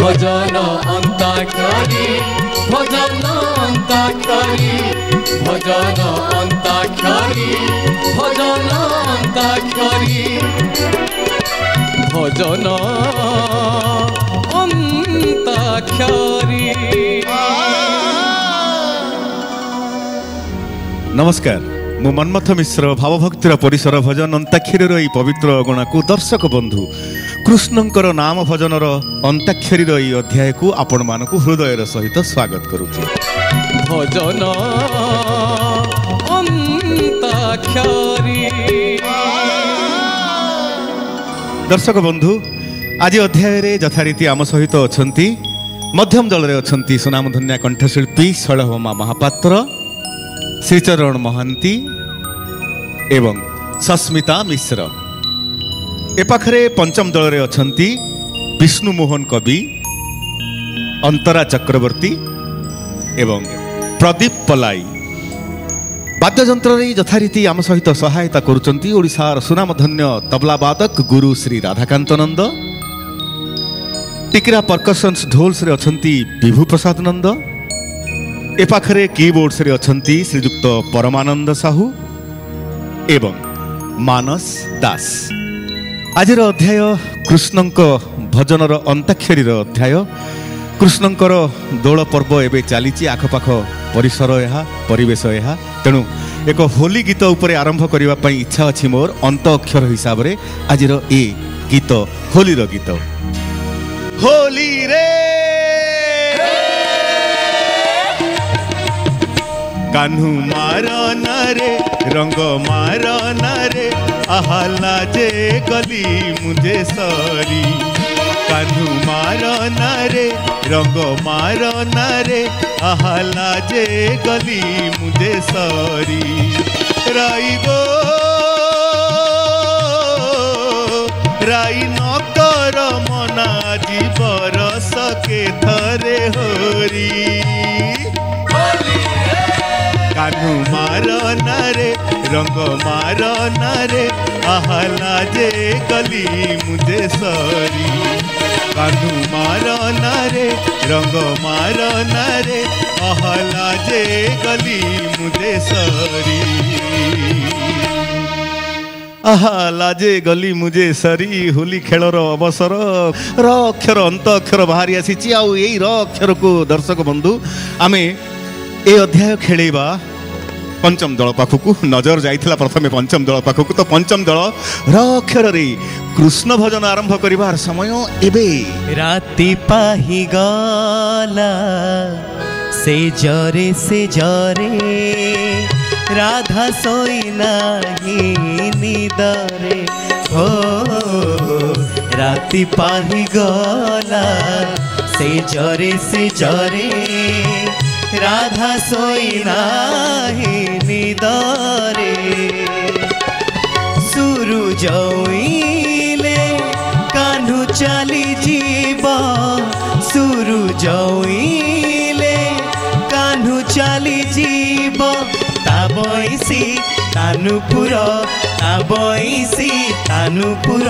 भजन अंताक्षरी भजन अंताक्षरी भजन अंताक्षरी भजन अंताक्षरी भजन अंताक्षरी। नमस्कार, मु मन्मथ मिश्र भावभक्तिर परिसर भजन अंताक्षरी यही पवित्र अगणा को दर्शक बंधु कृष्णंकर नाम भजनर अंताक्षरी यही अध्याय को आपण मानक हृदयर सहित स्वागत करुछु। भजन अंताक्षरी। दर्शक बंधु आज अध्याय रे यथारीति आम सहित अछंती मध्यम दल रे अछंती सुनामधन्या कंठशिल्पी शैलभमा महापात्र, श्रीचरण महांती एवं सस्मिता मिश्र। ए पाखरे पंचम दल रे अछंती विष्णु मोहन कवि, अंतरा चक्रवर्ती एवं प्रदीप पलाई। वाद्ययंत्र रे यथारीति आम सहित सहायता करुचंती ओडिशार सुनामधन्य तबलावादक गुरु श्री राधाकांत नंद। टिकरा परकशंस ढोल्स रे अछंती विभू प्रसाद नंद। ए पाखरे कीबोर्ड्स रे अछंती श्रीजुक्त परमानंद साहू एवं मानस दास। आजिर अध्याय कृष्णंक भजनर अंताक्षरीर अध्याय। कृष्णंकर दोल पर्व एवं चली आखपाख परिसर यह परिवेश यह, तेणु एक होली गीत उपरे आरंभ करने इच्छा अच्छी मोर अंत अक्षर हिसाब रे आजिर ए गीत होलीर गीत। होली रे कान्हू मारन रे रंग मारन रे आहला जे गली मुझे सरी। कान्हू मारन रे रंग मारन रे आहला जे गली मुझे सरी। राई गो राई नकर मना जी बरस के थरे होरी। कान्हू मारन रे रंग मारन रे आहला जे गली मुझे सरी। कान्हू मारन रे रंग मारन रे आहला जे गली मुझे सरी। आहला जे गली मुझे सरी। होली खेलर अवसर र अक्षर अंत अक्षर बाहरी आसी आउ यही र अक्षर को दर्शक बंधु आमे ए अध्याय खेलेबा पंचम दल पाखकू नजर जाइथिला। प्रथमे पंचम दल पाखकू तो पंचम दल र अक्षर रे कृष्ण भजन आरंभ करिवार समय एबे। राति पाही गला से जरे राधा सोइना ही निदरे हो। राति पाही गला से जरे राधा सोइना ही निदरे। सूरज उइले कान्हू चली जीव। सूरज उइले कान्हू चली जीव। ताबैसी तानुपुर ताबैसी तानुपुर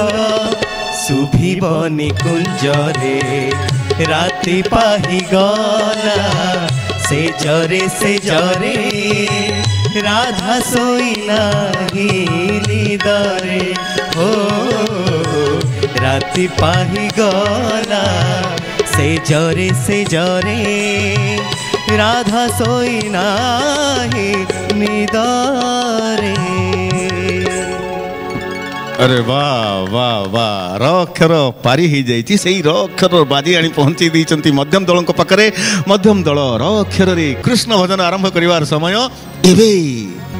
शुभिब निकुंजरे। राति पाही गला से जरे राधा सोइना ही निदरे हो। राति पाही गला से जरे राधा सोइना ही निदरे। अरे वाह वाह वाह, र अक्षर पारी ही जाइछि। सेही र अक्षर बाजी आनी पहुंची दैचंती मध्यम दल पाखरे। मध्यम दल र अक्षर रे कृष्ण भजन आरंभ करिवार समय एबे।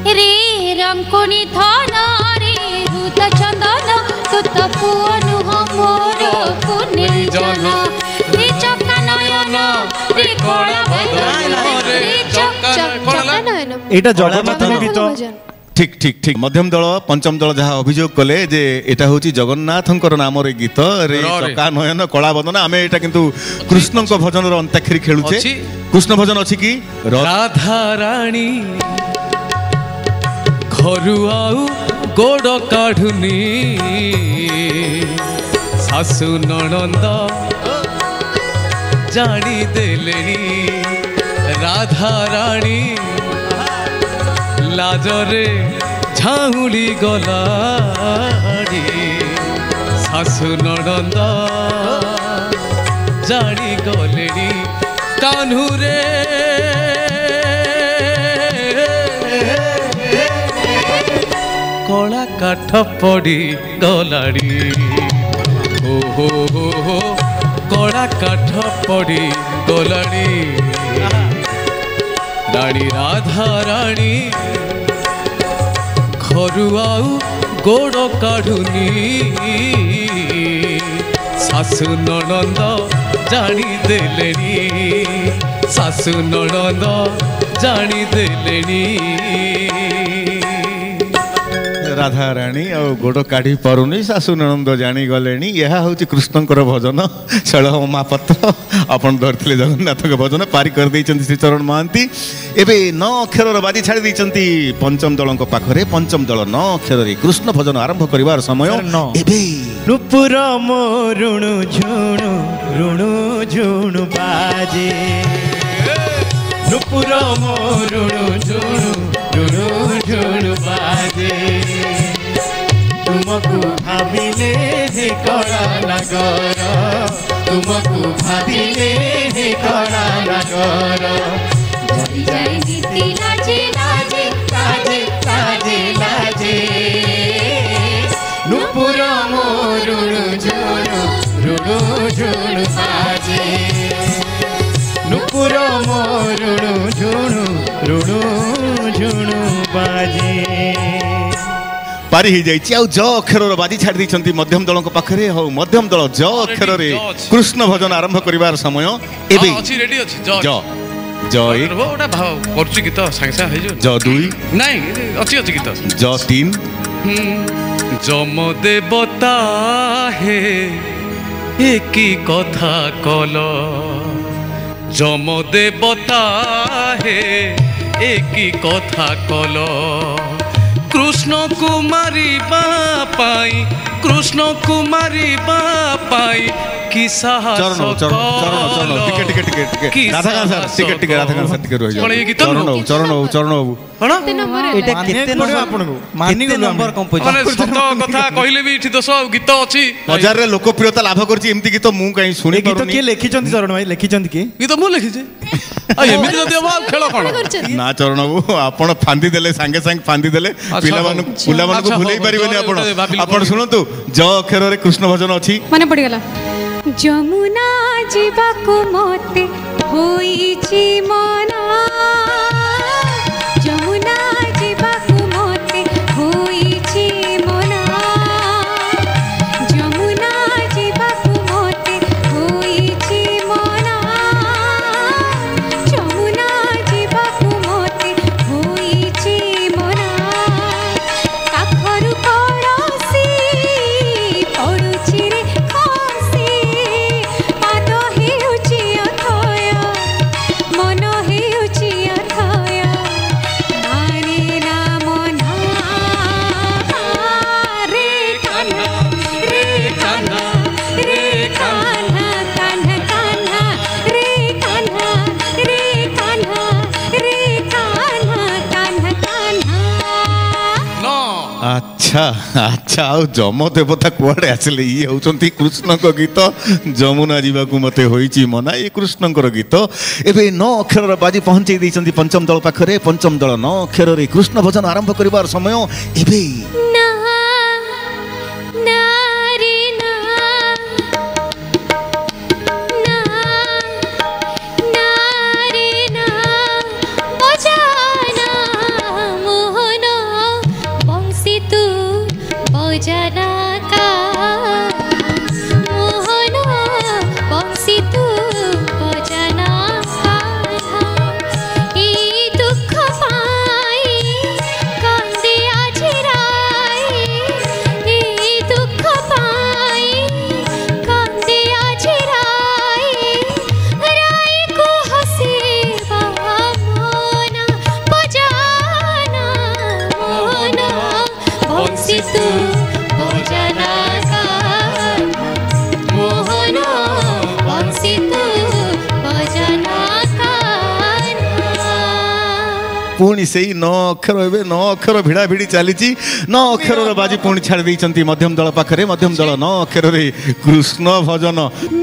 रे रंकुनी धन रे भूत चंदन तुत पुअनु हमोर पुनि जन। रे चक्का नयन रे कोला बदन रे चक्का नयन। एटा जगन्नाथ गीत। ठीक ठीक ठीक। मध्यम दल पंचम दल जहाँ अभियोग कले जे एटा होची जगन्नाथंकर नाम रे गीत रे चक्का नयन कला बदन। आमे एटा किंतु कृष्णंक भजन रो अंताक्षरी खेलुचे। कृष्ण भजन अछि कि राधा रानी घरु आउ गोड़ काढुनी सासु ननंद ଜାଣି ଦେଲେଣି ରାଧା ରାଣୀ ଲାଜରେ ଝାଉଁଳି ଗଲାଣି ଶାଶୁ ନଣନ୍ଦ ଜାଣି ଗଲେଣି କାହ୍ନୁରେ କଳା କାଠ ପଡ଼ି ଗଲାଣି ଓହୋ ହୋ କଳା କାଠ ପଡ଼ି ଗଲାଣି ରାଣୀ ରାଧା ରାଣୀ ଘରୁ ଆଉ ଗୋଡ଼ କାଢ଼ୁନି ଶାଶୁ ନଣନ୍ଦ ଜାଣି ଦେଲେଣି ଶାଶୁ ନଣନ୍ଦ ଜାଣି ଦେଲେଣି ରାଧା ରାଣୀ ଆଉ ଗୋଡ଼ କାଢ଼ି ପାରୁନି ଶାଶୁ ନଣନ୍ଦ ଜାଣିଗଲେଣି ଏହା ହେଉଛି କୃଷ୍ଣଙ୍କର ଭଜନ ଶୈଳହ ମହାପାତ୍ର ଆପଣ ଧରିଥିଲେ ଜଗନ୍ନାଥଙ୍କ ଭଜନ ପାରି କରିଦେଇଛନ୍ତି ଶ୍ରୀଚରଣ ମହାନ୍ତି ଏବେ 9 ଅକ୍ଷରର ବାଜି ଛାଡ଼ି ଦେଇଛନ୍ତି ପଞ୍ଚମ ଦଳଙ୍କ ପାଖରେ ପଞ୍ଚମ ଦଳ 9 ଅକ୍ଷରରେ କୃଷ୍ଣ ଭଜନ ଆରମ୍ଭ କରିବାର ସମୟ ଏବେ ନୂପୁର ମୋ ରୁଣୁ ଝୁଣୁ ବାଜେ ନୂପୁର ମୋ ରୁଣୁ ଝୁଣୁ ବାଜେ ତୁମକୁ ଭାବିଲେ ହେ କଳା ନଗର ତୁମକୁ ଭାବିଲେ ହେ କଳା ନଗର ଯାଇ ଗୀତି ଲାଜେ ଲାଜେ ଲାଜେ ଲାଜେ ଲାଜେ ନୂପୁର ମୋ ରୁଣୁ ଝୁଣୁ ବାଜେ ନୂପୁର ମୋ ରୁଣୁ ଝୁଣୁ ବାଜେ ପାରି ହେଇଯାଇଛି ଆଉ ଜ ଅକ୍ଷରର ବାଜି ଛାଡ଼ି ଦେଇଛନ୍ତି ମଧ୍ୟମ ଦଳଙ୍କ ପାଖରେ ହଉ ମଧ୍ୟମ ଦଳ ଜ ଅକ୍ଷରରେ କୃଷ୍ଣ ଭଜନ ଆରମ୍ଭ କରିବାର ସମୟ ଏବେ ଅଛି ରେଡି ଅଛି ଜ ଜ ଏକ ଓଟା କରୁଛି ଗୀତ ସାଙ୍ଗେ ସାଙ୍ଗେ ହେଇଯିବ ଜ ଦୁଇ ନାଇଁ ଅଛି ଗୀତ ଜ ତିନ যম দেবতা হে একই কথা কল যম দেবতা হে একই কথা কল কৃষ্ণ কুমারী বাপাই কৃষ্ণ কুমারী বাপাই কি সাহস চরণ ଟିକେ ଟିକେ ଟିକେ ଟିକେ ରାଧାକାନ୍ତ ସାର୍ ଟିକେ ଟିକେ ରାଧାକାନ୍ତ ସାର୍ ଟିକେ ରହିଯାଅ ଚରଣ ବାବୁ ଏଇଟା କେତେ ନମ୍ବର ଆପଣଙ୍କୁ କେତେ ନମ୍ବର କମ୍ପୋଜିସନ ମାନେ ସତ କଥା କହିଲେ ବି ଏଠି ଦୋଷ ଗୀତ ଅଛି ବଜାରରେ ଲୋକପ୍ରିୟତା ଲାଭ କରିଛି ଏମିତି ଗୀତ ମୁଁ କାହିଁ ଶୁଣି ଗୀତ କିଏ ଲେଖିଛନ୍ତି ଚରଣ ଭାଇ ଲେଖିଛନ୍ତି କିଏ ଗୀତ ମୁଁ ଲେଖିଛି ଏମିତି ଯଦି ହବ ଆଉ ଖେଳ କଣ ନା ଚରଣ ବାବୁ ଆପଣ ଫାନ୍ଦି ଦେଲେ ସାଙ୍ଗେ ସାଙ୍ଗେ ଫାନ୍ଦି ଦେଲେ ପିଲାମାନଙ୍କୁ ଭୁଲେଇ ପାରିବେନି ଆପଣ ଆପଣ ଶୁଣନ୍ତୁ ଜ ଅକ୍ଷରରେ କୃଷ୍ଣ ଭଜନ ଅଛି ମନେ ପଡ଼ିଗଲା ଯମୁନା ଯିବାକୁ ମତେ ହୋଇଛି ମନା ଯମୁନା ଯିବାକୁ ମତେ ହୋଇଛି ମନା ଯମୁନା ଯିବାକୁ ମତେ ହୋଇଛି ମନା ଯମୁନା ଯିବାକୁ ମତେ ହୋଇଛି ମନା କାଖରୁ କଳସି ପଡ଼ୁଛି ରେ ଖସି ପାଦ ହେଉଛି ଅଥୟ ମନ ହେଉଛି ଅଥୟ ନାରେ ନାମ ନା ରେ କାହ୍ନା ରେ କାହ୍ନା ରେ କାହ୍ନା କାହ୍ନା କାହ୍ନା ରେ କାହ୍ନା ରେ କାହ୍ନା ରେ କାହ୍ନା କାହ୍ନା କାହ୍ନା ଆଚ୍ଛା ଆଚ୍ଛା ଆଉ ଯମ ଦେବତା କୁଆଡ଼େ ଆସିଲେ ଇଏ ହେଉଛନ୍ତି କୃଷ୍ଣଙ୍କ ଗୀତ ଯମୁନା ଯିବାକୁ ମତେ ହୋଇଛି ମନା ଇଏ କୃଷ୍ଣଙ୍କର ଗୀତ ଏବେ 9 ଅକ୍ଷରର ବାଜି ପହଞ୍ଚେଇ ଦେଇଛନ୍ତି ପଞ୍ଚମ ଦଳ ପାଖରେ ପଞ୍ଚମ ଦଳ 9 ଅକ୍ଷରରେ କୃଷ୍ଣ ଭଜନ ଆରମ୍ଭ କରିବାର ସମୟ ଏବେ ନା ନାରୀ ନା ନା ନାରୀ ନା ବଜାନା ମୋହନ ବଂଶୀ ତୁ ବଜାନା କା ମୋହନ ବଂଶୀ ତୁ ବଜାନା ଇ ଦୁଃଖ ପାଇ କାନ୍ଦେ ଆଜି ରାଇ ଇ ଦୁଃଖ ପାଇ କାନ୍ଦେ ଆଜି ରାଇ ରାଇକୁ ହସିବା ମନ ବଜାନା ମୋହନ ବଂଶୀ ତୁ ବଜାନା କା ମୋହନ ବଂଶୀ ତୁ पुणी से 9 अक्षर ए 9 अक्षर भिड़ा भिड़ी चली 9 अक्षर बाजी पुणी छाड़ देइचंती मध्यम दल पाखरे मध्यम दल 9 अक्षर रे कृष्ण भजन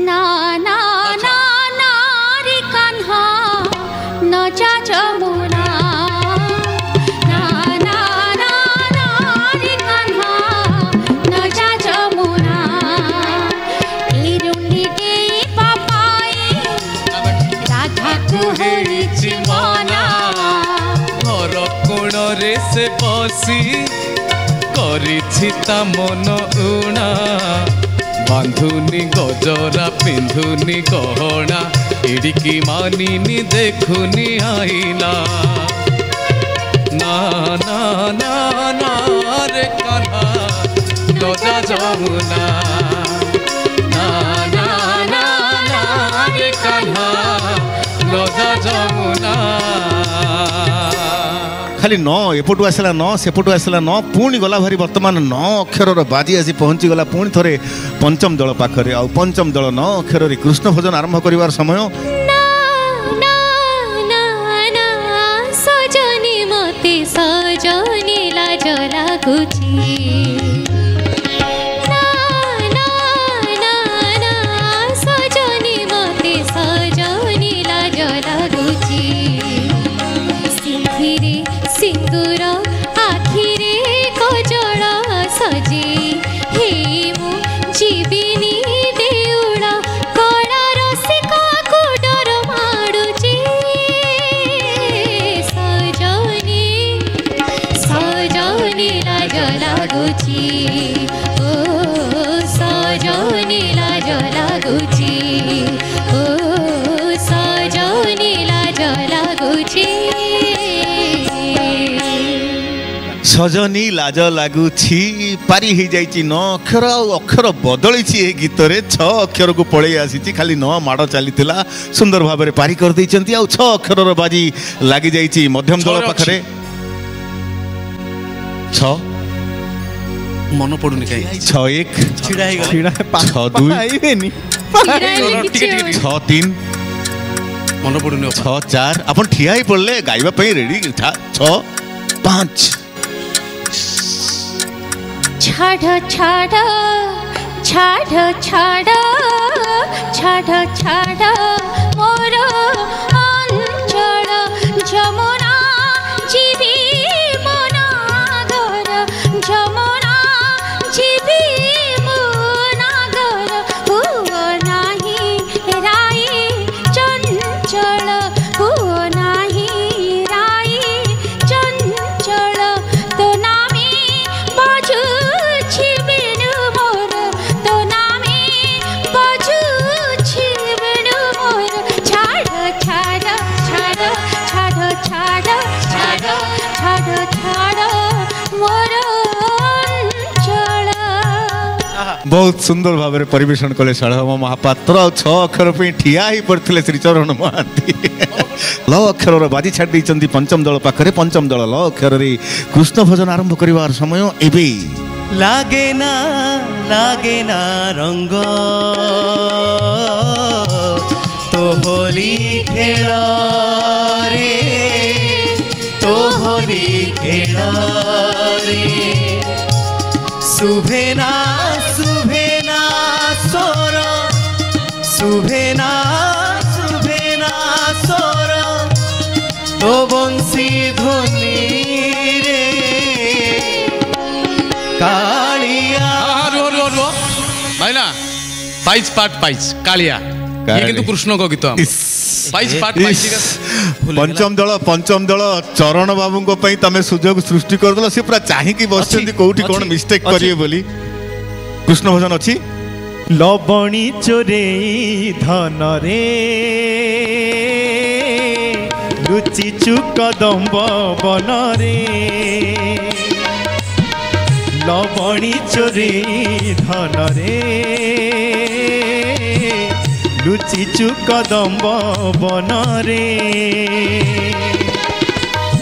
ना ना ना ना रे कान्हा न जा जमुना ना ना ना ना रे कान्हा न जा जमुना ए रुंडी के पापाई राधा को होइछि मना घर कोण रे से बसी करिछि ता मन उणा बांधुनी गजरा पिंधुनी गहना इड़की मानिनी देखुनी आईना ना ना ना ना रे कान्हा लजा जमुना ना ना ना ना रे कान्हा लजा जमुना खाली 9 एपटू आसला 9 सेपटू आसला 9 पुणी गला भारी वर्तमान 9 अक्षर बाजी आसी पहुंची गला पुणी थरे पंचम दल पाखरे आ पंचम दल 9 अक्षर रे कृष्ण भजन आरंभ करिवार समय ना ना ना ना सजनी मते सजनी लाज लागुछि ना ना ना ना सजनी मते सजनी लाज लागुछि सिंधिरे सिंदूर आखिरे कजल सजे हे मु जीविनी देउड़ा कड़ा रसिका को डर माडुचे सजनी सजनी लाज लागुछि ओ सजनी लाज लागुछि ओ सजनी लाज लागुछि सजनी लाज लागुछि पारी हो जाइछि 9 अक्षर अक्षर बदली ए गीत रे 6 अक्षर को पळै आसी खाली 9 माड़ चलीथिला सुंदर भाव में पारी कर दैचंती आ 6 अक्षर बाजी लागी जाइछि मध्यम दल पाखरे 6 मन पड़ुनी कहीं 6 1 छिड़ा ही गला 6 2 आइबेनी टिके 6 3 मन पड़ुनी 6 4 अपन ठिया ही पड़ले गाइबा पई रेडी 6 5 छाड़ छाड़ छाड़ छाड़ छाड़ छाड़ मोर अंचल जमुना जीवी मनागर जमुना जीवी मनागर हुओ नाही राई चंचल हुओ नाही राई चंचल तो नामी बाजू बहुत सुंदर भाव में परिवेशन कले सड़म महापात्र 6 अक्षर पे ठिया ही पड़ते श्रीचरण महांती ल अक्षर बाजी छाड़ देइचंती पंचम दल पाखरे पंचम दल ल अक्षर रे कृष्ण भजन आरंभ करिवार समय एबे लागे ना रंग तो होली खेल रे तो होली खेल रे सुभेना सुभेना सोर सुभेना सुभेना सोर तो बंसी ध्वनि रे कालिया भाईला पाइच पाट पाइच कालिया ये किंतु कृष्ण को गीत पाइच पाट पाइच पंचम दल चरण बाबू को पई तमे सुजोग सृष्टि कर दलो से पूरा चाहि की बसचंदी कोठी कोन मिस्टेक करिए बोली कृष्ण भजन अछि लबणी चोरे धन रे लुचि चुक दम्ब बन रे लबणी चोरे धन रे लुचि चुक दम्ब बन रे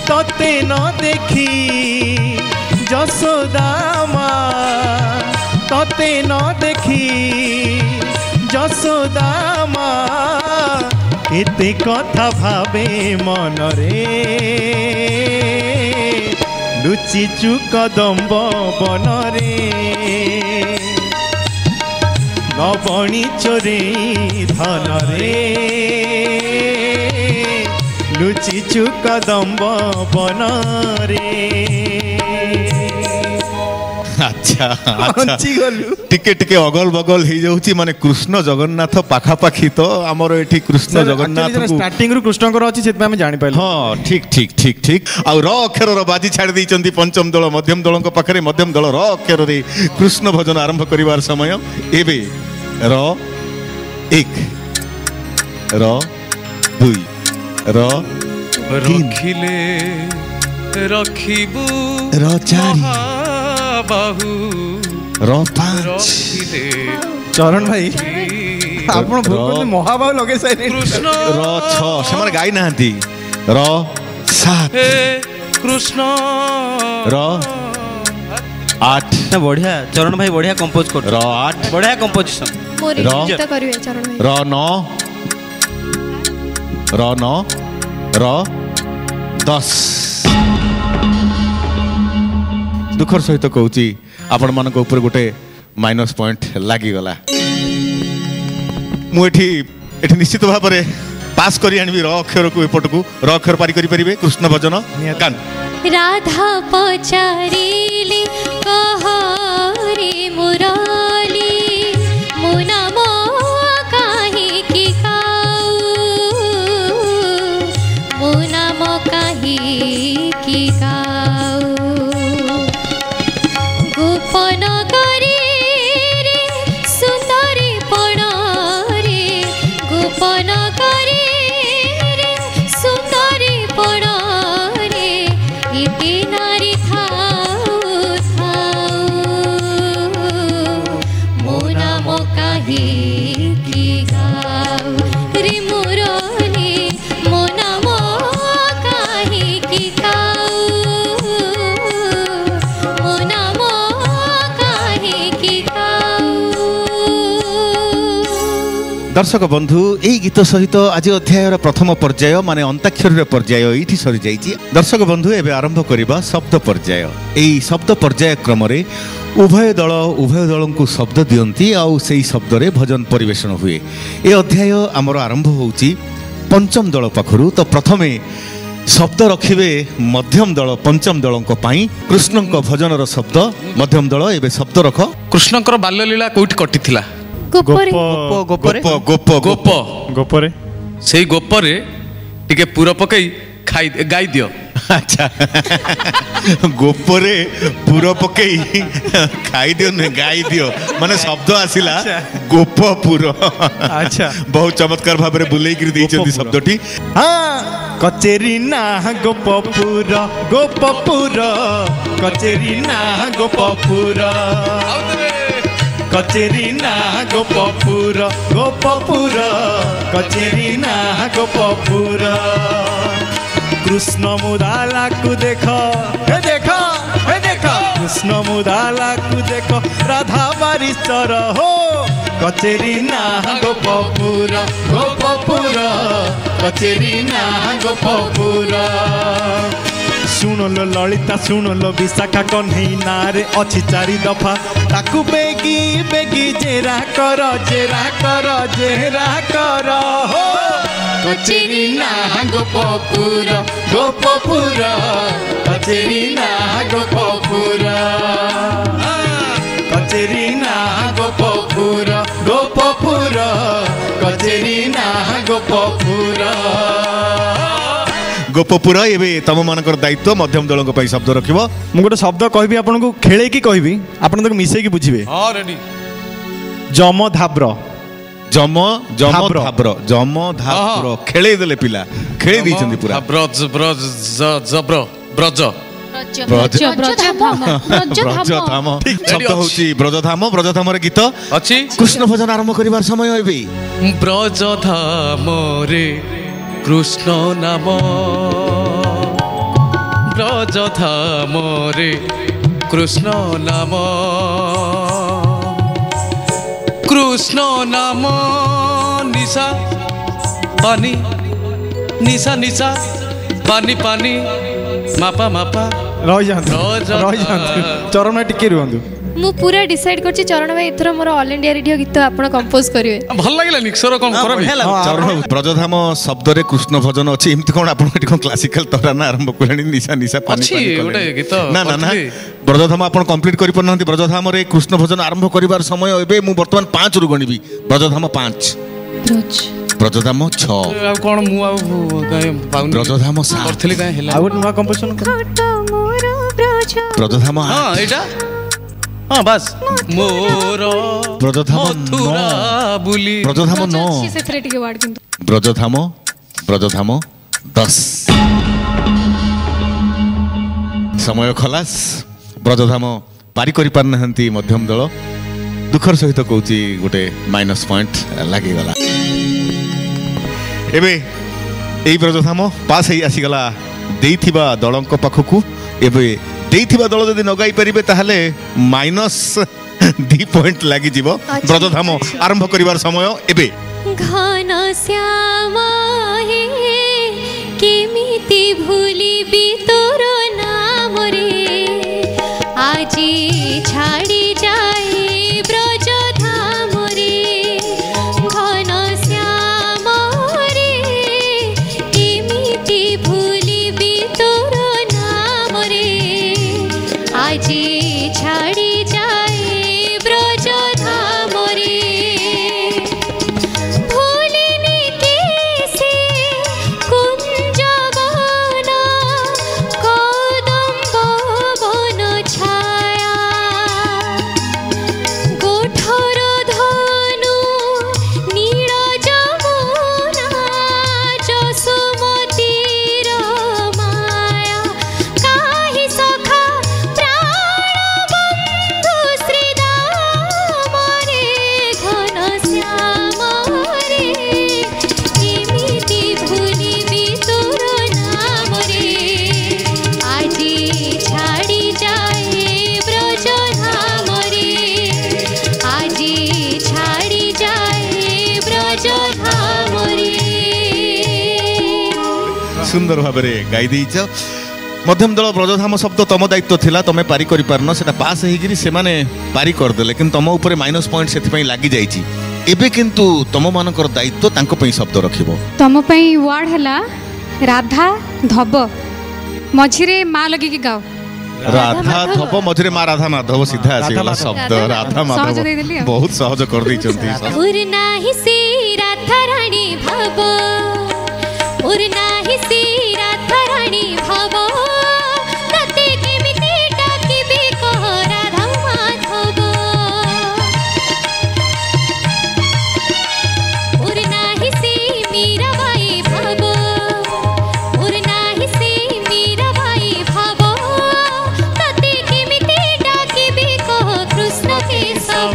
तते न देखी जसोदा माँ तते न देखी जसोदा माँ एते कथा भावे मनरे लुचिचु कदम्ब बनरे नबणी चोरे धनरे लुचिचु कदम्ब बनरे अच्छा अच्छा टिके टिके अगल बगल हो जाउची माने कृष्ण जगन्नाथ पाखापाखी तो आमर एठी कृष्ण जगन्नाथ को स्टार्टिंग रु कृष्णकर अछि सेत में जानि पाइल हाँ ठीक ठीक ठीक ठीक आ र अक्षर र बाजी छाड़ दैचंती पंचम दल मध्यम दल पाखरे मध्यम दल र अक्षर रे कृष्ण भजन आरंभ करिवार समय एबे र 1 र 2 र रखिले रखिबू र 4 बाहू र 5 रखिले चरण भाई आपण भूल महाबाहु लगे साइरे कृष्ण र 6 से गाई नांती र 7 हे कृष्ण र 8 ना बढ़िया चरण भाई बढ़िया कंपोज कर र 8 बढ़िया कंपोजिशन मोरे र- गीत करिवे चरण भाई र 9 र 9 र 10 दुखर सहित कहूची आपण मानक ऊपर गोटे माइनस पॉइंट लागी गला मु एठी निश्चित भाव में पास करी आनबी र अक्षर को एपट को र अक्षर पारी करी परिबे कृष्ण भजन कान राधा पचारिले कहारे मुराली मुना मो काहे की गाऊ मुना मो काहे की गाऊ गोपन करे रे सुंदरी पण रे गोपन करे रे सुंदरी पण रे इति नारी थाऊ थाऊ मो नाम काहे की गाऊ रे मुरली मो नाम काहे की गाऊ मो नाम काहे की गाऊ दर्शक बंधु यही गीत सहित आज अध्यायर प्रथम पर्याय माने अंताक्षरी पर्याय ये सरी जाइए दर्शक बंधु एवं आरंभ करवा शब्द पर्याय यही शब्द पर्याय क्रम उभय दल को शब्द दियंती आउ सेही शब्द रे भजन परिवेषण हुए ए अध्याय आमर आरंभ होउची पंचम दल पाखरु तो प्रथमे शब्द रखिबे मध्यम दल पंचम दलंक पाई कृष्णंक भजनर शब्द मध्यम दल एबे शब्द रख कृष्णଙ୍କର ବାଲ୍ୟଲୀଳା କୋଉଠି କଟିଥିଲା गोपरे गोपरे गोप ଗୋପ गोपरे ସେଇ ଗୋପରେ ଟିକେ ପୁର ପକେଇ ଖାଇ ଗାଇ ଦିଅ अच्छा गोपरे पुर पकई खाई दियो न गाई दियो माने शब्द आसिला गोपपुर अच्छा बहुत चमत्कार भाव में बुलेई कर दैछंती शब्दटी हाँ कचेरी ना गोपपुर गोपपुर कचेरी ना गोपपुर कचेरी ना गोपपुर गोपपुर कचेरी ना गोपपुर कृष्ण मुदाला को देखो हे देखो हे देखो कृष्ण मुदाला को देखो राधा बारिस्तर हो कचेरी ना गोपपुर गोपपुर कचेरी ना गोपपुर शुणलो ललिता शुणलो विशाखा कन्हई नारे अच्छी चारि दफा ताकू बेगी बेगी जेरा कर हो कचेरी ना गोपपुर गोपपुर कचेरी ना गोपपुर कचेरी ना गोपपुर गोपपुर कचेरी ना गोपपुर गोपपुर एबे तम मानकर दायित्व मध्यम दलक पई शब्द रखिबो मु गोटे शब्द कहबी आपनको खेले की कहबी आपन तक मिसेई की बुझिबे ହଁ ରେଡି जम धाब्र जम जम धाब्र। धाब्र जम धाब्र खेले देले पिला खेले दैछंती पूरा ବ୍ରଜ ବ୍ରଜ ଜବ୍ର ବ୍ରଜ ब्रजधाम शब्द होची ब्रजधाम रे गीत ଅଛି कृष्ण भजन आरंभ करिवार समय एबे ବ୍ରଜ ଧାମରେ କୃଷ୍ଣ ନାମ ବ୍ରଜ ଧାମରେ କୃଷ୍ଣ ନାମ କୃଷ୍ଣ ନାମ ନିଶା पानी निशा निशा पानी पानी मापा मापा रही जातु चरण भाई टिके रुहतु मु पूरा डिसाइड करछि चरण भाई एथर मोर ऑल इंडिया रेडियो गीत आपण कंपोज करिवे भल लागिला निक्सर कोन करबी चरण ब्रजधाम शब्द रे कृष्ण भजन अछि एमति कोन आपण एठी कोन क्लासिकल तराना आरंभ करणी निशा निशा पानी अछि ओटे गीत ना ना ना ब्रजधाम आपण कंप्लीट करि परनहंती ब्रजधाम रे कृष्ण भजन आरंभ करिवार समय एबे मु वर्तमान 5 रु गणिबी ब्रजधाम 5 ब्रजधाम 6 आ कोन मु आ पाउन ब्रजधाम 7 करथली काहे हेला आउट नुआ कंपोजिशन ब्रजधाम हां एटा हां बस मोर ब्रजधाम मथुरा बुली ब्रजधाम 9 सेथरे टिके वार्ड किंतु ब्रजधाम 10 समय खलास ब्रजधाम पारी करि पारनहंती मध्यम दल दुखर सहित कहूची गोटे माइनस पॉइंट लागि गला एबे एई ब्रजधाम पास हेई आसी गला देइथिबा दलंक पाखकु एबे देइथिबा दल जदि नगाई परिबे ताहले माइनस 2 पॉइंट लागि जिवो ब्रजधाम आरंभ करिवार समय एबे घन श्यामा हे केमिति भूलिबि तोर नाम रे आजी छाड़ी जाए ब्रजधाम रे घन श्यामा रे केमिति भूलिबि तोर नाम रे आजी छाड़ी जाए ब्रजधाम रे भूलिनी कैसे कुंजवन कदम्ब वन छाया गोठर धनु नील जमुना जसुमतीर माया काहि सखा प्राण बंधु श्रीराम रे घन श्याम रे केमिति भूलिबि तोर नाम रे आजी छाड़ी जाए ब्रजधाम रे आजी छाड़ी जाए ब्रजधाम रे सुंदर भाबरे गाई देइछ मध्यम दल ब्रजधाम शब्द तम दायित्व थिला तमे पारी करि पारन सेटा पास हेगिरी से माने पारी कर देले किंतु तम ऊपर माइनस पॉइंट सेति पई लागि जाईची एबे किंतु तम मानकर दायित्व तांको पई शब्द रखिबो तम पई वार्ड हला राधा धब मझिरे मा लगी के गाओ राधा धब मझरे मा राधा माधव सीधा आसी गला शब्द राधा सहज माधव ଦେଇଦେଲି ଆଉ। बहुत सहज कर दैचंती उर नाही सी राधा रानी भव उर नाही सी राधा रानी भव तते केमिति डाकिबि कह राधा माधव उर नाही सी मीराबाई भव उर नाही सी मीराबाई भव तते केमिति डाकिबि कह कृष्ण केशव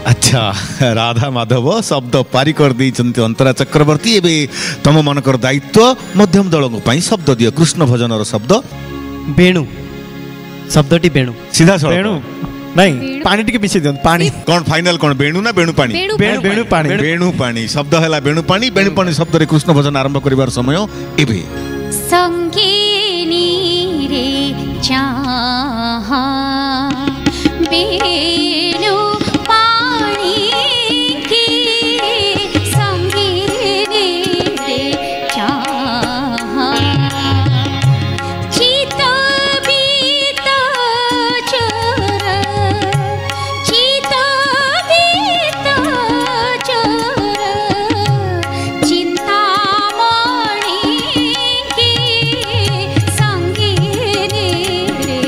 अच्छा राधा माधव शब्द पारी कर दैचंती अंतरा चक्रवर्ती एबे तम मानकर दायित्व मध्यम दल पई शब्द दियो कृष्ण भजनर शब्द बेणु शब्दटी बेणु सीधा सड़क बेणु नहीं पानी टिके पीछे दियन पानी कौन फाइनल कौन बेणु ना बेणु पानी बेणु पानी बेणु पानी शब्द हैला बेणु पानी शब्द रे कृष्ण भजन आरंभ करिवार समय एबे संगे नीरे चाहा बेणु पानी के संगे नीरे चाहा चित बीत चोर चित बीत चोर चिंतामणि के संगे नीरे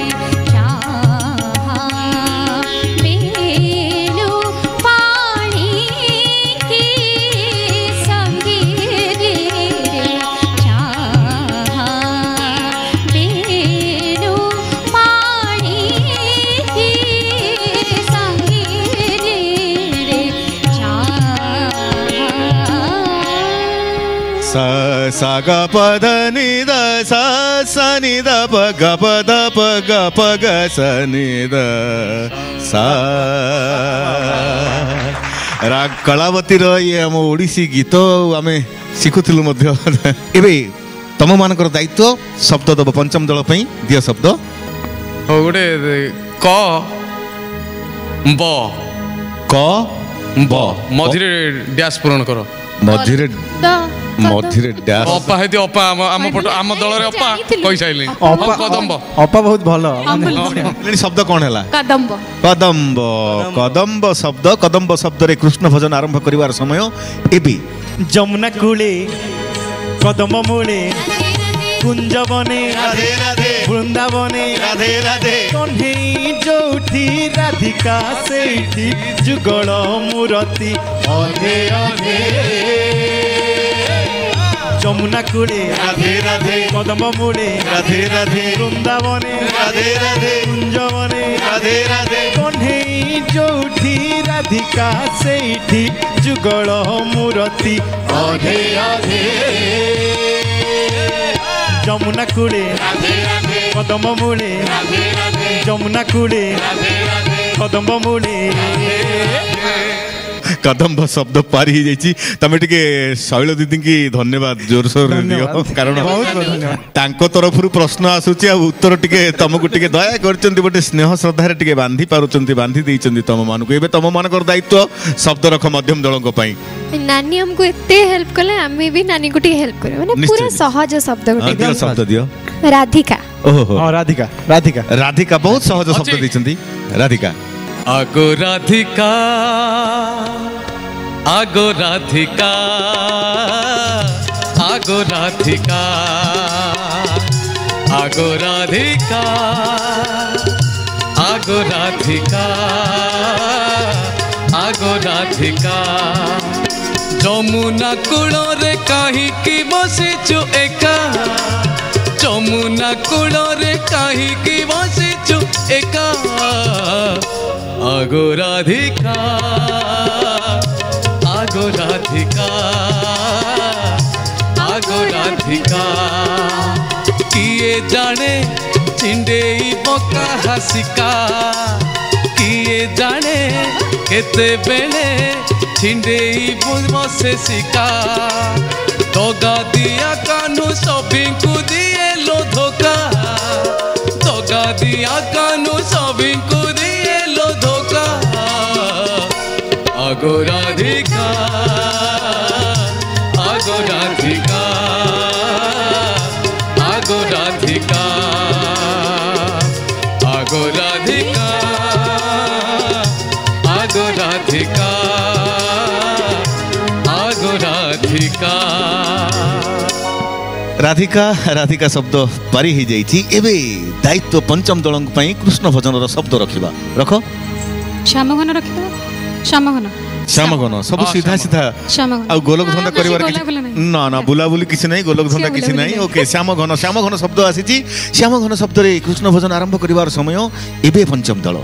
सा सा ग प ध नि द सा सा नि द प ग प द प ग प ग स नि द सा राग कलावती ये आम ओडिसी गीत आम शिखुलु एबे तुम मानकर दायित्व शब्द दब पंचम दल दिय शब्द गोटे क ब क ब मझिरे डैश पूरण कर मझिरे मझिरे डैश अपा हेती अपा आम पट आम दल रे अपा कहि साइले कदम्ब अपा बहुत भलो शब्द कौन है कदम्ब कदम्ब कदम्ब शब्द रे कृष्ण भजन आरंभ करिवार समय एबी जमुना कूले कदम मूले कुंज बने राधे राधे वृंदावने राधे राधे कन्हई जोठी राधिका सेठी जुगल मूर्ति अधे अधे जमुना कूले राधे राधे कदम मूले राधे राधे वृंदावने राधे राधे कुंज बने राधे राधे कन्हई जोठी राधिका सेठी जुगल मूर्ति अधे अधे जमुना कूले कदम मूले जमुना कूले कदम मूले कदम्ब शब्द पारी ही जाइए तमें टिके शैल दीदी की धन्यवाद जोरसोर दियो कारण तांको तरफ प्रश्न आसूची उत्तर टिके तुमको टिके दया करचंती बटे स्नेह श्रद्धा टिके बांधी पारुचंती बांधी देइचंती तुम मानको एबे तुम मानकर दायित्व शब्द रख मध्यम दलक पई नानी हमको इतने हेल्प कले हमें भी नानी को हेल्प करे माने पूरा सहज शब्द दियो शब्द दियो राधिका ओहो राधिका राधिका राधिका बहुत सहज शब्द देइचंती राधिका आगो राधिका आगो राधिका आगो राधिका आगो राधिका आगो राधिका आगो राधिका जमुना कूल रे कहीं की बसिचु एका जमुना कूल रे कहीं की बसिचु एका आगो राधिका आगो राधिका आगो राधिका किए जाने चिंडेई बका हासिका किए जाने केते बेले छिंडेई बसे सिका दगा दिया कानू सबिंकु दिए लो धोखा दगा दिया कानू सबिंकु दिए लो धोखा आगो राधिका आगो राधिका आगो राधिका आगो राधिका आगो राधिका आगो राधिका राधिका राधिका शब्द पारी ही जाइए एबे दायित्व पंचम दल कृष्ण भजन शब्द रखा रख श्यामघन रखिबा श्यामघन श्यामघन सब सीधा सीधा आ गोलक धंदा करिवार ना ना बुलाबुली किसी नहीं गोलक धंदा किसी नहीं ओके श्यामघन श्यामघन शब्द आसी श्यामघन शब्द रे कृष्ण भजन आरंभ करिवार समय एबे पंचम दल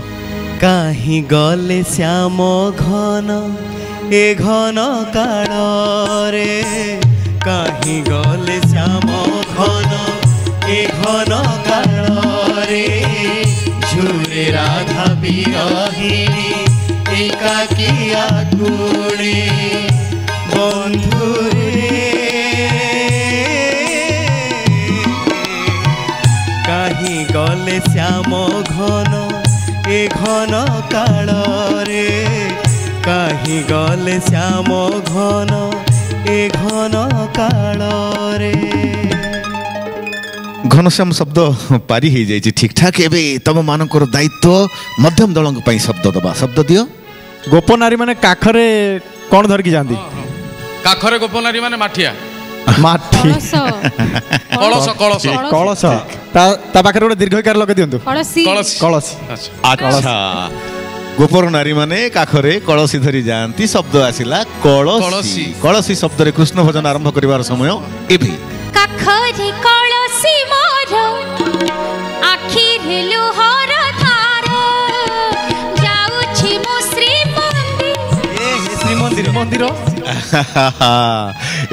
काहीं गले श्याम घन ए घन काल रे काहीं गले श्याम घन ए घन काल रे झुरे राधा बिरहिणी एकाकिया कुणे बंधु काहीं गले श्याम घन ए घन काल रे काहीं गले श्याम घन ए घन काल रे घनश्याम शब्द पारी ही जाइए ठीक ठाक एबे तम मानकर दायित्व मध्यम दल शब्द दबा शब्द दियो गोपनारी माने काखरे कौन धरकी जांदी काखरे गोपनारी माने माठिया माठी कलश कलश कलश ता पाखरे गोटे दीर्घकार लगे दियंतु कलसी कलश कलश अच्छा गोपर नारी माने काखरे कलसी धरी जाती शब्द आसिला कलसी कलसी शब्द रे कृष्ण भजन आरंभ करिवार समय एबे काखरे कलसी मोर आखि रे लोहर धार जाउछि मु श्री मंदिर मंदिर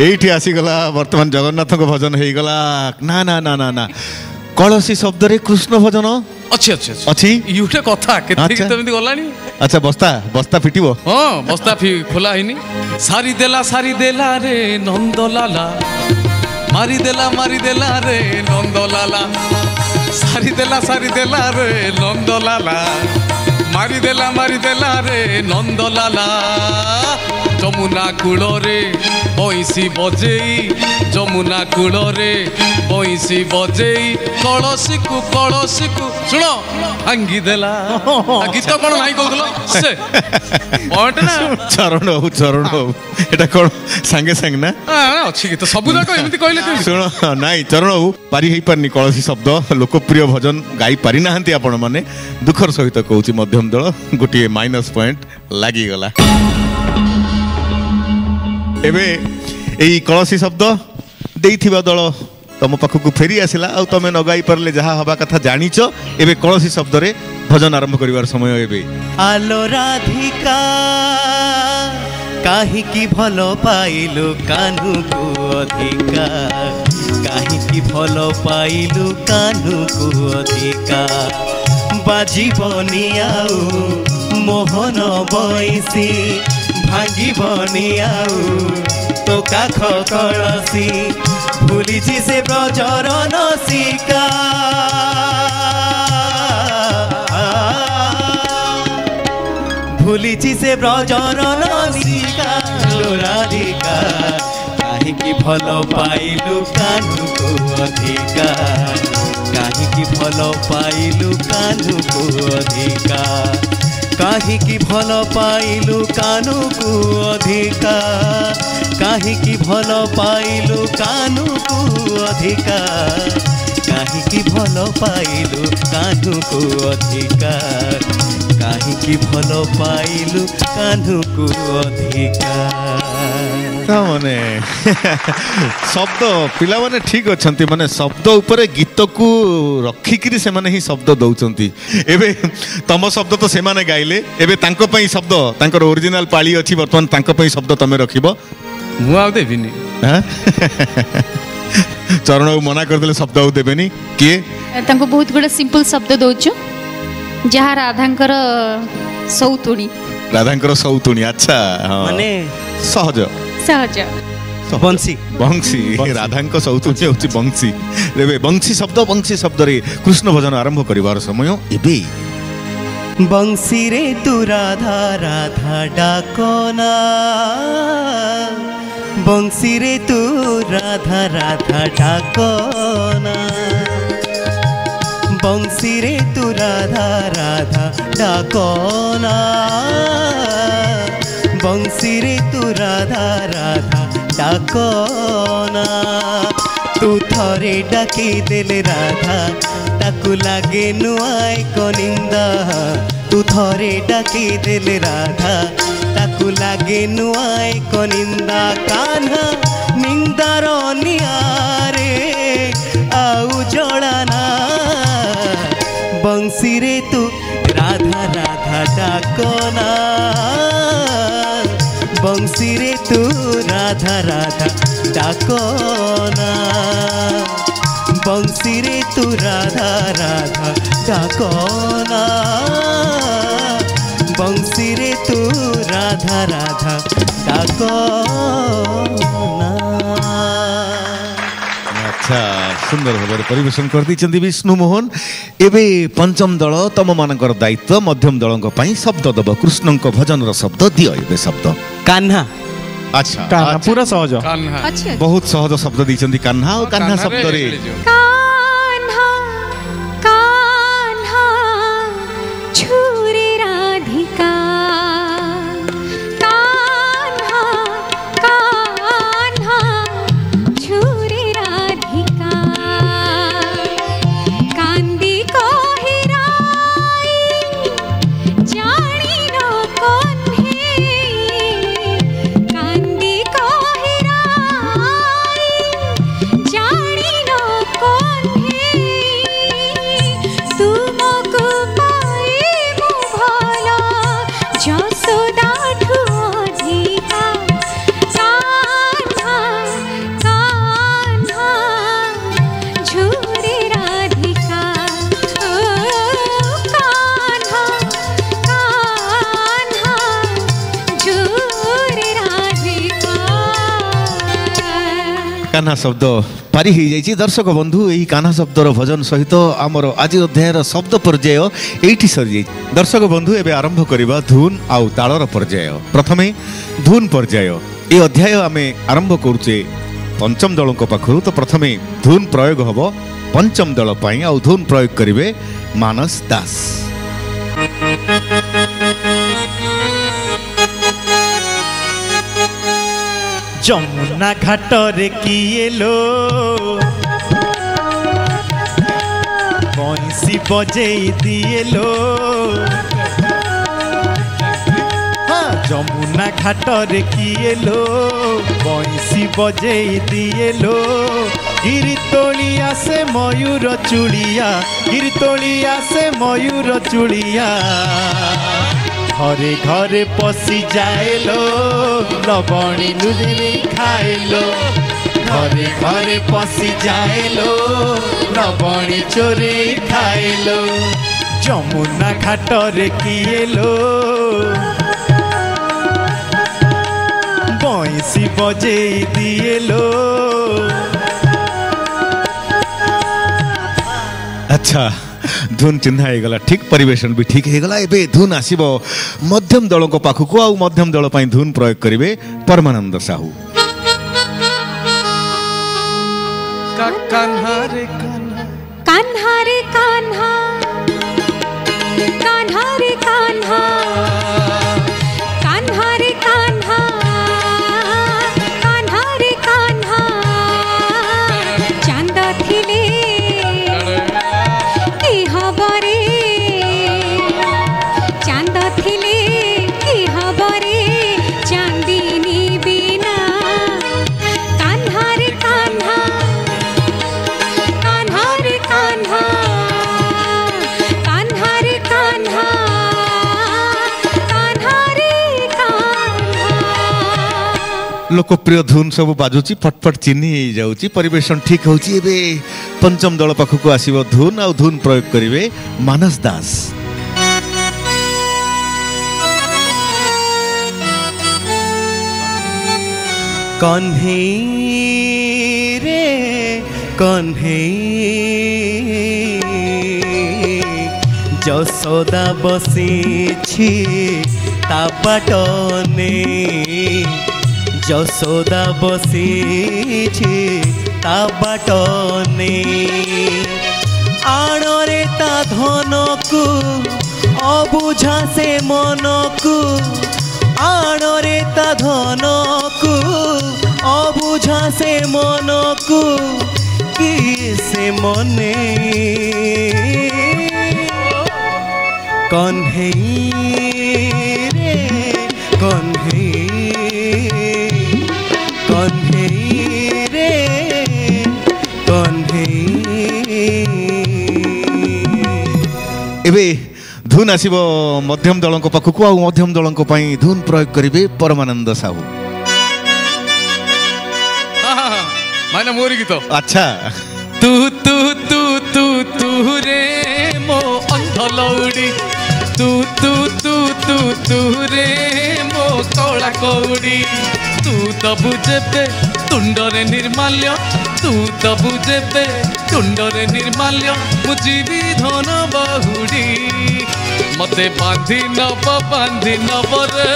এইটি আসিগলা বর্তমান জগন্নাথଙ୍କ ভজন হইগলা না না না না না কলসী শব্দরে কৃষ্ণ ভজন ଅଛି ଅଛି ଅଛି ଅଛି ଇ ଗୋଟେ କଥା କେତେ ଗୀତ ଏମିତି ଗଲାଣି। ଆଚ୍ଛା ବସ୍ତା ଫିଟିବ ହଁ ବସ୍ତା ଖୋଲା ହେଇନି। ସାରିଦେଲା ରେ ନନ୍ଦଲାଲା ମାରିଦେଲା ରେ ନନ୍ଦଲାଲା ସାରିଦେଲା ରେ ନନ୍ଦଲାଲା ମାରିଦେଲା ରେ ନନ୍ଦଲାଲା ଯମୁନା କୂଳରେ ବଇଁଶୀ ବଜେଇ ଯମୁନା କୂଳରେ ବଇଁଶୀ ବଜେଇ କଳସୀକୁ ଶୁଣ ଭାଙ୍ଗିଦେଲା। ଗୀତ କ'ଣ ନାଇଁ କହୁଥିଲ ସେ ପଏଣ୍ଟ ନା ଚରଣ ହଉ ଏଟା କ'ଣ ସାଙ୍ଗେ ସାଙ୍ଗେ ନା ଅଛି ଗୀତ ସବୁ ଯାକ ଏମିତି କହିଲେ ଶୁଣ ନାଇଁ ଚରଣ ହଉ ପାରି ହେଇପାରିନି କଳସୀ ଶବ୍ଦ ଲୋକପ୍ରିୟ ଭଜନ ଗାଇ ପାରିନାହାନ୍ତି ଆପଣମାନେ ଦୁଃଖର ସହିତ କହୁଛି ମଧ୍ୟମ ଦଳ ଗୋଟିଏ ମାଇନସ୍ ପଏଣ୍ଟ ଲାଗିଗଲା। ଏବେ ଏଇ କଳସୀ ଶବ୍ଦ ଦେଇଥିବା ଦଳ ତମ ପାଖକୁ ଫେରି ଆସିଲା ଆଉ ତମେ ନ ଗାଇ ପାରିଲେ ଯାହା ହବା କଥା ଜାଣିଛ। ଏବେ କଳସୀ ଶବ୍ଦରେ ଭଜନ ଆରମ୍ଭ କରିବାର ସମୟ ଏବେ। ଆଲୋ ରାଧିକା କାହିଁକି ଭଲ ପାଇଲୁ କାହ୍ନୁକୁ ଅଧିକା କାହିଁକି ଭଲ ପାଇଲୁ କାହ୍ନୁକୁ ଅଧିକା ବାଜିବନି ଆଉ ମୋହନ ବଇଁଶୀ ଭାଙ୍ଗିବନି ଆଉ ତୋ କାଖ କଳସୀ ଭୁଲିଛି ସେ ବ୍ରଜର ନସିକା ଭୁଲିଛି ସେ ବ୍ରଜର ନସିକା ରାଧିକା କାହିଁକି ଭଲ ପାଇଲୁ କାହ୍ନୁକୁ ଅଧିକା କାହିଁକି ଭଲ ପାଇଲୁ କାହ୍ନୁକୁ ଅଧିକା କାହିଁକି ଭଲ ପାଇଲୁ କାହ୍ନୁକୁ ଅଧିକା କାହିଁକି ଭଲ ପାଇଲୁ କାହ୍ନୁକୁ ଅଧିକା କାହିଁକି ଭଲ ପାଇଲୁ କାହ୍ନୁକୁ ଅଧିକା କାହିଁକି ଭଲ ପାଇଲୁ କାହ୍ନୁକୁ ଅଧିକା। ମାନେ ଶବ୍ଦ ପିଲାମାନେ ଠିକ ଅଛନ୍ତି ମାନେ ଶବ୍ଦ ଉପରେ ଗୀତକୁ ରଖିକିରି ସେମାନେ ହିଁ ଶବ୍ଦ ଦଉଛନ୍ତି। ଏବେ ତମ ଶବ୍ଦ ତ ସେମାନେ ଗାଇଲେ ଏବେ ତାଙ୍କ ପାଇଁ ଶବ୍ଦ ତାଙ୍କର ଓରିଜିନାଲ ପାଳି ଅଛି ବର୍ତ୍ତମାନ ତାଙ୍କ ପାଇଁ ଶବ୍ଦ ତମେ ରଖିବ। ମୁଁ ଆଉ ଦେବିନି ଚରଣ ମନା କରିଦେଲେ ଶବ୍ଦ ଆଉ ଦେବେନି କିଏ ତାଙ୍କୁ ବହୁତ ଗୁଡେ ସିମ୍ପଲ ଶବ୍ଦ ଦଉଛୁ ଯାହା ରାଧାଙ୍କର ସୌତୁଣୀ ଆଚ୍ଛା ମାନେ ସହଜ ବଂଶୀ ରାଧାଙ୍କ ସୌତୁଣୀ ହେଉଛି ବଂଶୀ। ଏବେ ବଂଶୀ ଶବ୍ଦରେ କୃଷ୍ଣ ଭଜନ ଆରମ୍ଭ କରିବାର ସମୟ ଏବେ। ବଂଶୀରେ ତୁ ରାଧା ରାଧା ଡାକନା ବଂଶୀରେ ତୁ ରାଧା ରାଧା ଡାକନା ବଂଶୀରେ ତୁ ରାଧା ରାଧା ଡାକନା ବଂଶୀରେ ତୁ ରାଧା ରାଧା ଡାକନା ତୁ ଥରେ ଡାକି ଦେଲେ ରାଧା ତାକୁ ଲାଗେ ନୁଆଁ କନିନ୍ଦା ତୁ ଥରେ ଡାକି ଦେଲେ ରାଧା ତାକୁ ଲାଗେ ନୁଆଁ କନିନ୍ଦା କାହ୍ନା ନିନ୍ଦାର ନିଆରେ ଆଉ ଜଳାନା ବଂଶୀରେ ତୁ ରାଧା ରାଧା ଡାକନା ବଂଶୀରେ ତୁ ରାଧା ରାଧା ଡାକନା ବଂଶୀରେ ତୁ ରାଧା ରାଧା ଡାକନା ବଂଶୀରେ ତୁ ରାଧା ରାଧା ଡାକନା। ଆଚ୍ଛା ସୁନ୍ଦର ଭାବରେ ପରିବେଷଣ କରିଦେଇଛନ୍ତି ବିଷ୍ଣୁ ମୋହନ। ଏବେ ପଞ୍ଚମ ଦଳ ତମ ମାନଙ୍କର ଦାୟିତ୍ୱ ମଧ୍ୟମ ଦଳଙ୍କ ପାଇଁ ଶବ୍ଦ ଦବ କୃଷ୍ଣଙ୍କ ଭଜନର ଶବ୍ଦ ଦିଅ ଏବେ ଶବ୍ଦ କାହ୍ନା। ଆଚ୍ଛା ପୁରା ସହଜ ବହୁତ ସହଜ ଶବ୍ଦ ଦେଇଛନ୍ତି କାହ୍ନା ଆଉ କାହ୍ନା ଶବ୍ଦରେ ଛୁରୀ ରାଧିକା ଛୁରୀ ରାଧିକା କାନ୍ଦି କହିରାଇ ଜାଣିନ କହ୍ନେଇ କାନ୍ଦି କହିରାଇ ଜାଣିନ କହ୍ନେଇ कान्हा शब्द पारी हो जाइए दर्शक बंधु यही कान्हा शब्दर भजन सहित आमर आज अध्यायर शब्द पर्याय ये सरी जाइए दर्शक बंधु एवं आरंभ करवा धुन आउ तालर पर्याय प्रथमे धुन पर्याय ये अध्याय आम आरंभ करुचे पंचम दल पाखु तो प्रथमे धुन प्रयोग हम पंचम दल आउ धुन प्रयोग करेंगे मानस दास। যমুনা ঘাটরে কিয়ে লো বংশী বজেই দিয়ে লো যমুনা ঘাটরে কিয়ে লো বংশী বজেই দিয়ে লো গিরি তোলি আসে ময়ূর চুড়িয়া গিরি তোলি আসে ময়ূর চুড়িয়া ঘরে ঘরে পশি যাইলো লবণী লুদিরে খাইলো ঘরে ঘরে পশি যাইলো লবণী চোরে খাইলো যমুনা ঘাটরে কিয়েলো বংশী বজেই দিয়েলো। अच्छा धुन चिन्ह गला ठीक परिवेशन भी ठीक होगा एबे धुन आसीबो मध्यम दल पाखक आउ मध्यम दल धुन प्रयोग करेंगे परमानंद साहू। कान्हा रे कान्हा कान्हा रे कान्हा कान्हा रे कान्हा कान्हा रे कान्हा कान्हा रे कान्हा चांद थिले हबरे चांद थिले हबरे चांदनी बिना कान्हा रे कान्हा कान्हा रे कान्हा कान्हा रे कान्हा कान्हा रे कान्हा। लोकप्रिय धुन सब बाजुची फटफट चिन्ह जाऊँगी परिवेशन ठीक होची एबे पंचम दल पाखक आसीबो धुन आउ धुन प्रयोग करेंगे मानस दास। कन्हई रे कन्हई যশোদা বসেছি তা বাটনে যশোদা বসেছি তা বাটনে আণরে তা ধনকু অবুঝা সে মনকু আণরে তা ধনকু অবুঝা সে মনকু কি সে মনে কন্হেই রে কন্হেই কন্হেই রে কন্হেই। एबे धुन आसीबो मध्यम दल पाखक आउ मध्यम दल धुन प्रयोग करेंगे परमानंद साहू। मायना मोरी गीत अच्छा तू तू तू तू तू रे मो अंध लौड़ी तू तू तू तू तू रे मो कौड़ा कौड़ी तू दबु जेबे तुंडरे निर्माल्य तू दबु जेबे तुंडरे निर्माल्य मुझीबी धन बहुड़ी मते बांधी नब रे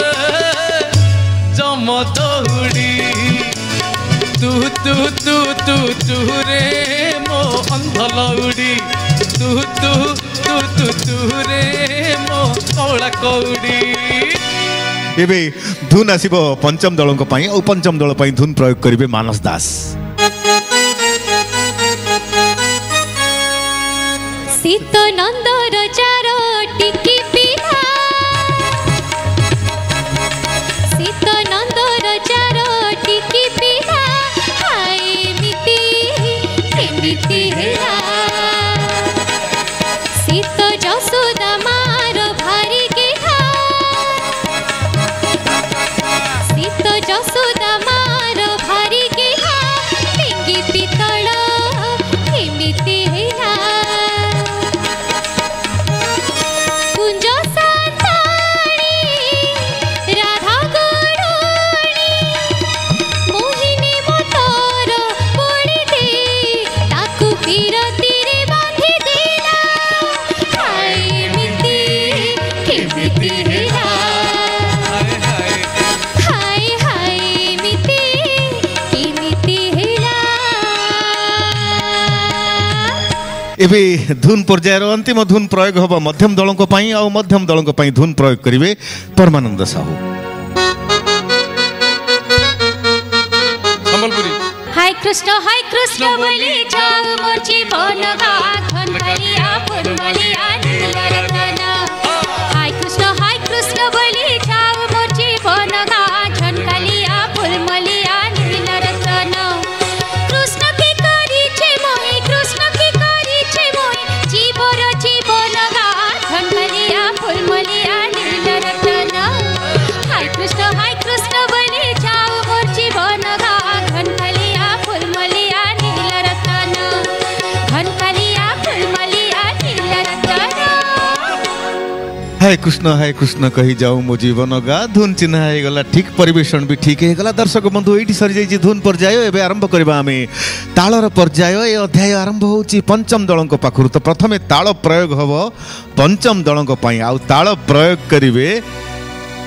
जम दौड़ी तू तू तू तू तू रे मो अंध लौड़ी तू तू तू तू तू रे मो कौड़ा कौड़ी। एबे धुन आसीबो पंचम दल और पंचम दल धुन प्रयोग करेंगे मानस दास। शीत नंदर चार टिकी पिला शीत नंदर चार टिकी पिला हाय मिति केमिति हेला शीत जसोदा मार भारी गेहा शीत जसोदा मार भारी गेहा टिंगी पितळ केमिति हेला ଏବେ ଧୁନ ପର୍ଯ୍ୟାୟର ଅନ୍ତିମ ଧୁନ ପ୍ରୟୋଗ ହେବ ମଧ୍ୟମ ଦଳଙ୍କ ପାଇଁ ଆଉ ମଧ୍ୟମ ଦଳଙ୍କ ପାଇଁ ଧୁନ ପ୍ରୟୋଗ କରିବେ ପରମାନନ୍ଦ ସାହୁ। ସମ୍ବଲପୁରୀ हाय कृष्ण बोली जाओ मोर जीवन गाथन कलिया फुलमलिया नीलरतन हाय कृष्ण बोली जाओ मोर जीवन गाथन कलिया फुलमलिया नीलरतन कृष्ण की करी छे मोहि जीवर जीवन गाथन कलिया फुलमलिया नीलरतन हाय कृष्ण बोली जाओ मोर जीवन गाथन कलिया फुलमलिया नीलरतन घन कलिया फुलमलिया नीलरतन। हाय कृष्ण कही जाऊ मो जीवन गा धुन चिन्ह हो गला ठीक परिवेशन भी ठीक हो गला। दर्शक बंधु ये सरी जाइए धुन पर्याय एवं आरंभ करवा आम तालर पर्याय ए अध्याय आरंभ होची पंचम दलंक पाखरु। तो प्रथमे ताल प्रयोग हम पंचम दलंक पई आउ ताल प्रयोग करिवे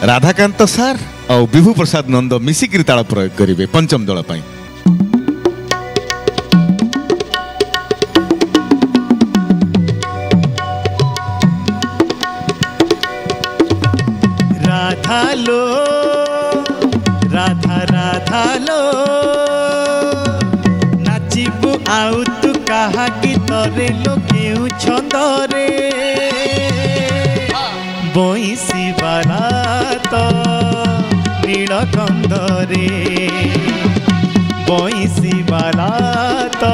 राधाकांत सार और विभु प्रसाद नंद मिसिक्री ताल प्रयोग करिवे पंचम दल पई। राधा लो राधा लो नाचिबु आउ तू कहा कि तरे लो केउ छंदरे बइसी बाला तो नीलकंदरे बइसी बाला तो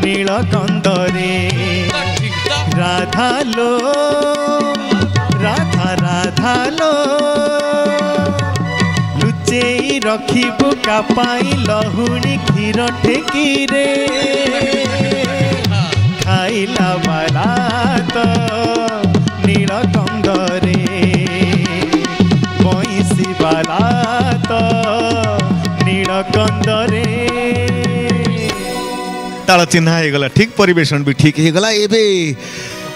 नीलकंदरे राधा लो राधा लो लुचेई रखिबु कापाई लहुणी क्षीर ठेकीरे खाइला बाला तो नीलकंदरे बइसी बाला तो नीलकंदरे। ताल चिन्ह हो गला ठीक परिवेशन भी ठीक हो गला। एबे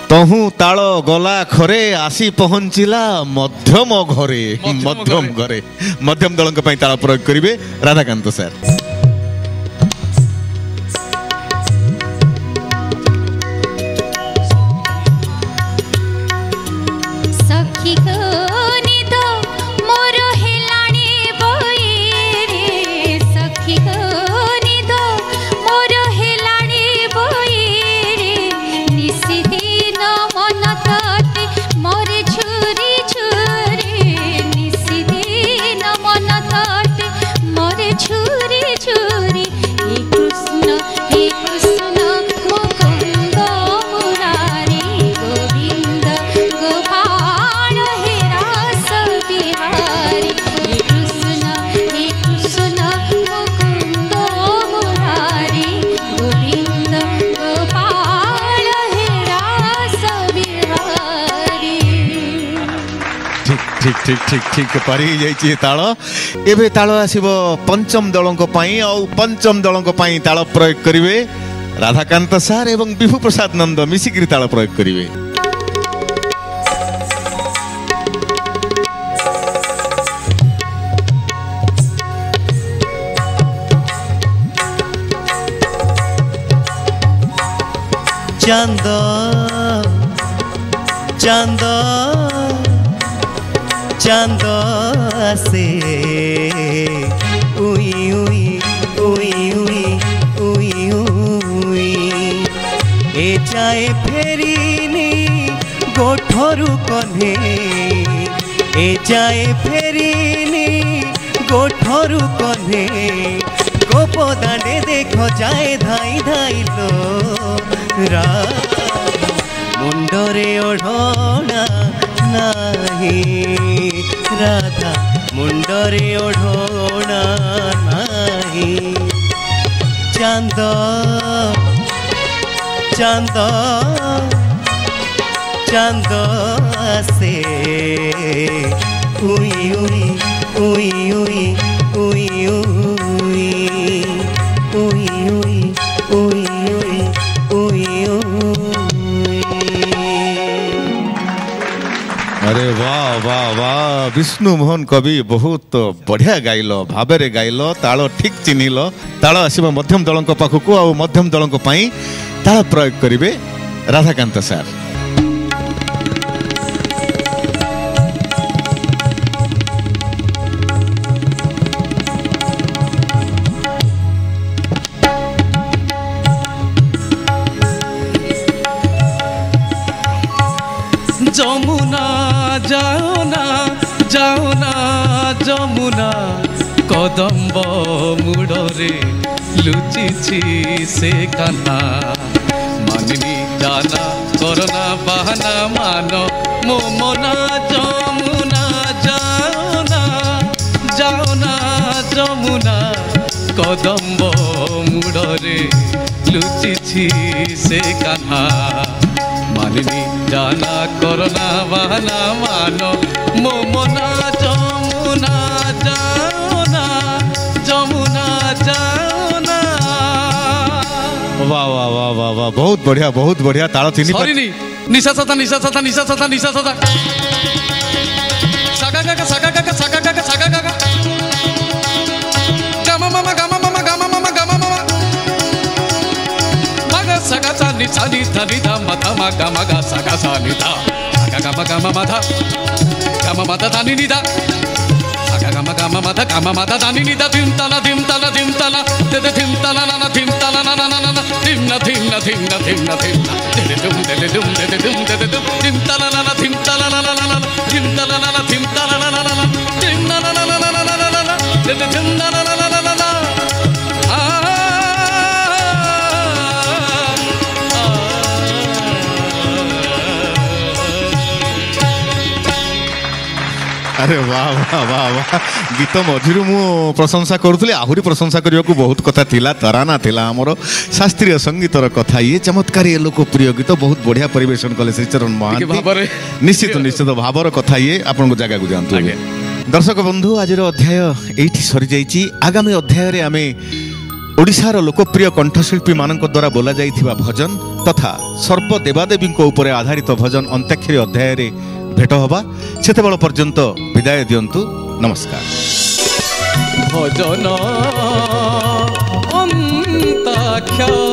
तहु ताल गला खरे आसी पहुंचिला मध्यम घरे मध्यम दलंक पई ताल प्रयोग करिवे राधाकांत सर। सखी को निद मोर हेलाणी बोई रे सखी को निद मोर हेलाणी बोई रे निशिदिन मन तटे मोर छुरी छुरी निशिदिन मन तटे मोर छुरी छुरी हे कृष्ण मुकुंद मुरारी गोविंद गोपाल हे रास बिहारी हे कृष्ण मुकुंद मुरारी गोविंद गोपाल हे रास बिहारी। ठीक ठीक ठीक ठीक पारी जाइए ताल। एबे ताल आसीबो पंचम दलंक पई और पंचम दलंक पई ताल प्रयोग करिवे राधाकांत सार एवं विभु प्रसाद नंद मिसिक्री ताल प्रयोग करिवे। चांद चांद चांद से उई उई उई उई उई उई ए जाए फेरीनी गोठरू कन्हे ए जाए फेरीनी गोठरू कन्हे गोपदांडे देखो जाए धाई धाई लो मुंडरे ओढ़ना नाही राधा मुंडरे ओढ़ना नाही चांद चांद चांद से उई उई उई उई उई उई उई उई उई उई उई। अरे वाह वाह वाह विष्णु मोहन कवि बहुत बढ़िया गाइल भावे गाइल ताल ठीक चिन्हिल। ताल आसब मध्यम दलंक पाखक आ मध्यम दलंक पई ତାଳ ପ୍ରୟୋଗ କରିବେ ରାଧାକାନ୍ତ ସାର୍। যমুনা যাও না যমুনা কদম্ব মূড়রে লুচিছি সে কান্না মানিনি জানা করোনা বাহানা মান মো মনা যমুনা যাও না যমুনা কদম্ব মূড়রে লুচিছি সে কান্না মানিনি জানা করোনা বাহানা মান মো মনা যমুনা যমুনা যাও না। वाह वाह वाह वाह वाह बहुत बढ़िया ताल चिन्ह सॉरी निशा सता सागा काका गामा मामा मागा सागा सा नि धा माथा मा गामा गा सागा सा नि धा गामा माधा गामा माधा धा नि धा गामा माधा धा नि धा धिम ताला दे दे धिम ताला ना धिम ताला ना धिम ना दे दे दुम धिम ताला ना धिम ताला ना धिम ताला ना धिम ताला ना धिम ना दे दे धिम ना अरे वाह वाह वाह वाह गीत मझिरु मु प्रशंसा करुली आहुरी प्रशंसा करने को बहुत कथा थिला तराना थिला आमर शास्त्रीय संगीतर कथा ये चमत्कारी लोकप्रिय गीत बहुत बढ़िया परिवेशन कले श्रीचरण महांती निश्चित भावर कथा ये आपन को जगह को जानतु दर्शक बंधु आज अध्याय एठी सरी जाईची आगामी अध्याय रे आमे ओडिशार लोकप्रिय कंठशिल्पी मानक द्वारा बोला जाइथिबा भजन तथा सर्प देवादेवी ऊपर आधारित भजन अंत्याक्षरी अध्याय रे भेट हवा सेतेबेल पर्यंत विदाय दियंतु नमस्कार। भजन अंताक्षरी